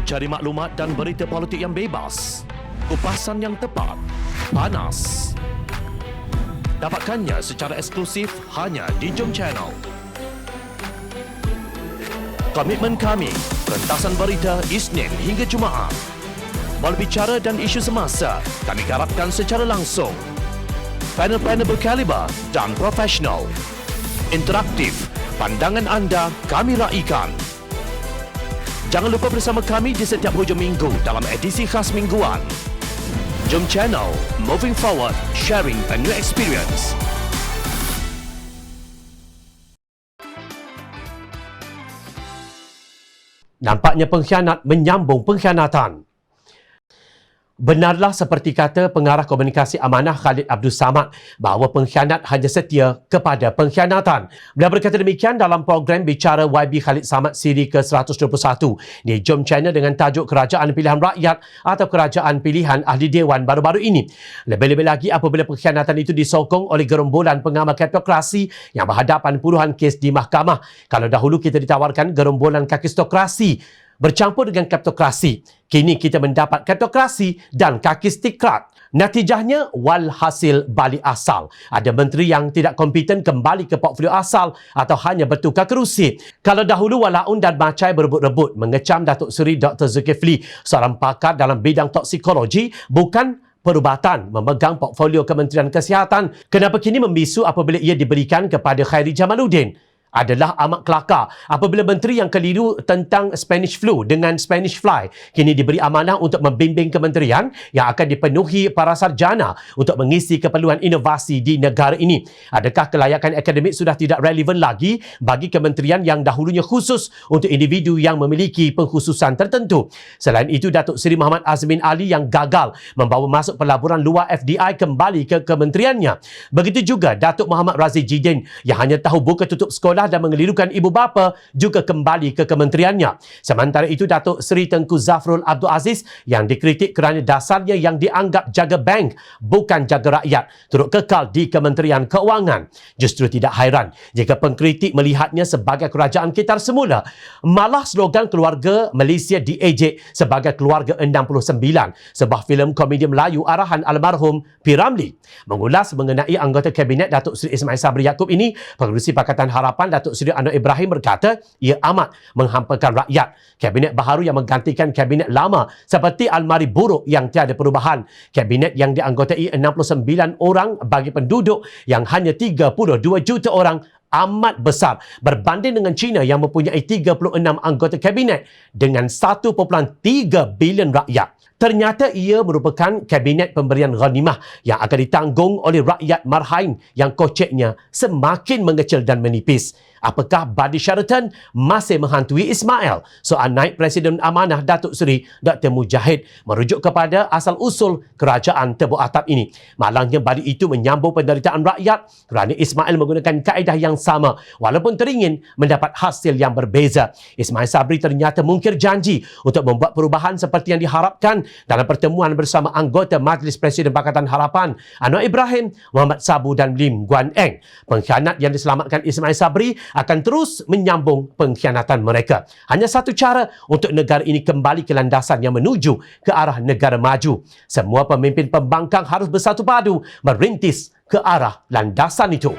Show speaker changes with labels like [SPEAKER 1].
[SPEAKER 1] Cari maklumat dan berita politik yang bebas, kupasan yang tepat, panas. Dapatkannya secara eksklusif hanya di Jom Channel. Komitmen kami, pentasan berita Isnin hingga Jumaat. Berbicara dan isu semasa, kami garapkan secara langsung. Panel-panel berkaliber dan profesional. Interaktif, pandangan anda kami raikan. Jangan lupa bersama kami di setiap hujung minggu dalam edisi khas mingguan. Jom Channel, moving forward, sharing a new experience.
[SPEAKER 2] Nampaknya pengkhianat menyambung pengkhianatan. Benarlah seperti kata pengarah komunikasi amanah Khalid Abdul Samad bahawa pengkhianat hanya setia kepada pengkhianatan. Beliau berkata demikian dalam program Bicara YB Khalid Samad siri ke-121 di Jom Channel dengan tajuk Kerajaan Pilihan Rakyat atau Kerajaan Pilihan Ahli Dewan baru-baru ini. Lebih-lebih lagi apabila pengkhianatan itu disokong oleh gerombolan pengamal kleptokrasi yang berhadapan puluhan kes di mahkamah. Kalau dahulu kita ditawarkan gerombolan kakistokrasi bercampur dengan kleptokrasi. Kini kita mendapat kleptokrasi dan kakistikrat. Natijahnya, walhasil balik asal. Ada menteri yang tidak kompeten kembali ke portfolio asal atau hanya bertukar kerusi. Kalau dahulu walaun dan macai berebut-rebut mengecam Datuk Seri Dr. Zulkifli, seorang pakar dalam bidang toksikologi, bukan perubatan memegang portfolio Kementerian Kesihatan. Kenapa kini membisu apabila ia diberikan kepada Khairi Jamaluddin? Adalah amat kelakar apabila menteri yang keliru tentang Spanish flu dengan Spanish fly kini diberi amanah untuk membimbing kementerian yang akan dipenuhi para sarjana untuk mengisi keperluan inovasi di negara ini. Adakah kelayakan akademik sudah tidak relevan lagi bagi kementerian yang dahulunya khusus untuk individu yang memiliki pengkhususan tertentu? Selain itu, Datuk Seri Muhammad Azmin Ali yang gagal membawa masuk pelaburan luar FDI kembali ke kementeriannya. Begitu juga Datuk Muhammad Razif Jidin yang hanya tahu buka tutup sekolah dan mengelirukan ibu bapa juga kembali ke kementeriannya. Sementara itu, Datuk Seri Tengku Zafrul Abdul Aziz yang dikritik kerana dasarnya yang dianggap jaga bank bukan jaga rakyat turut kekal di Kementerian Keuangan. Justru tidak hairan jika pengkritik melihatnya sebagai kerajaan kitar semula. Malah slogan keluarga Malaysia diejek sebagai Keluarga 69, sebuah filem komedi Melayu arahan almarhum P. Ramlee. Mengulas mengenai anggota Kabinet Datuk Seri Ismail Sabri Yaakob ini, Pengerusi Pakatan Harapan Datuk Seri Anwar Ibrahim berkata ia amat menghampakan rakyat. Kabinet baharu yang menggantikan kabinet lama seperti almari buruk yang tiada perubahan. Kabinet yang dianggotai 69 orang bagi penduduk yang hanya 32 juta orang amat besar berbanding dengan China yang mempunyai 36 anggota kabinet dengan 1.3 bilion rakyat. Ternyata ia merupakan kabinet pemberian ghanimah yang akan ditanggung oleh rakyat marhain yang koceknya semakin mengecil dan menipis. Apakah Badi Sheraton masih menghantui Ismail? Soal naik Presiden Amanah Datuk Seri Dr. Mujahid merujuk kepada asal-usul kerajaan tebuk atap ini. Malangnya Badi itu menyambung penderitaan rakyat kerana Ismail menggunakan kaedah yang sama walaupun teringin mendapat hasil yang berbeza. Ismail Sabri ternyata mungkir janji untuk membuat perubahan seperti yang diharapkan dalam pertemuan bersama anggota Majlis Presiden Pakatan Harapan Anwar Ibrahim, Muhammad Sabu dan Lim Guan Eng. Pengkhianat yang diselamatkan Ismail Sabri akan terus menyambung pengkhianatan mereka. Hanya satu cara untuk negara ini kembali ke landasan yang menuju ke arah negara maju. Semua pemimpin pembangkang harus bersatu padu merintis ke arah landasan itu.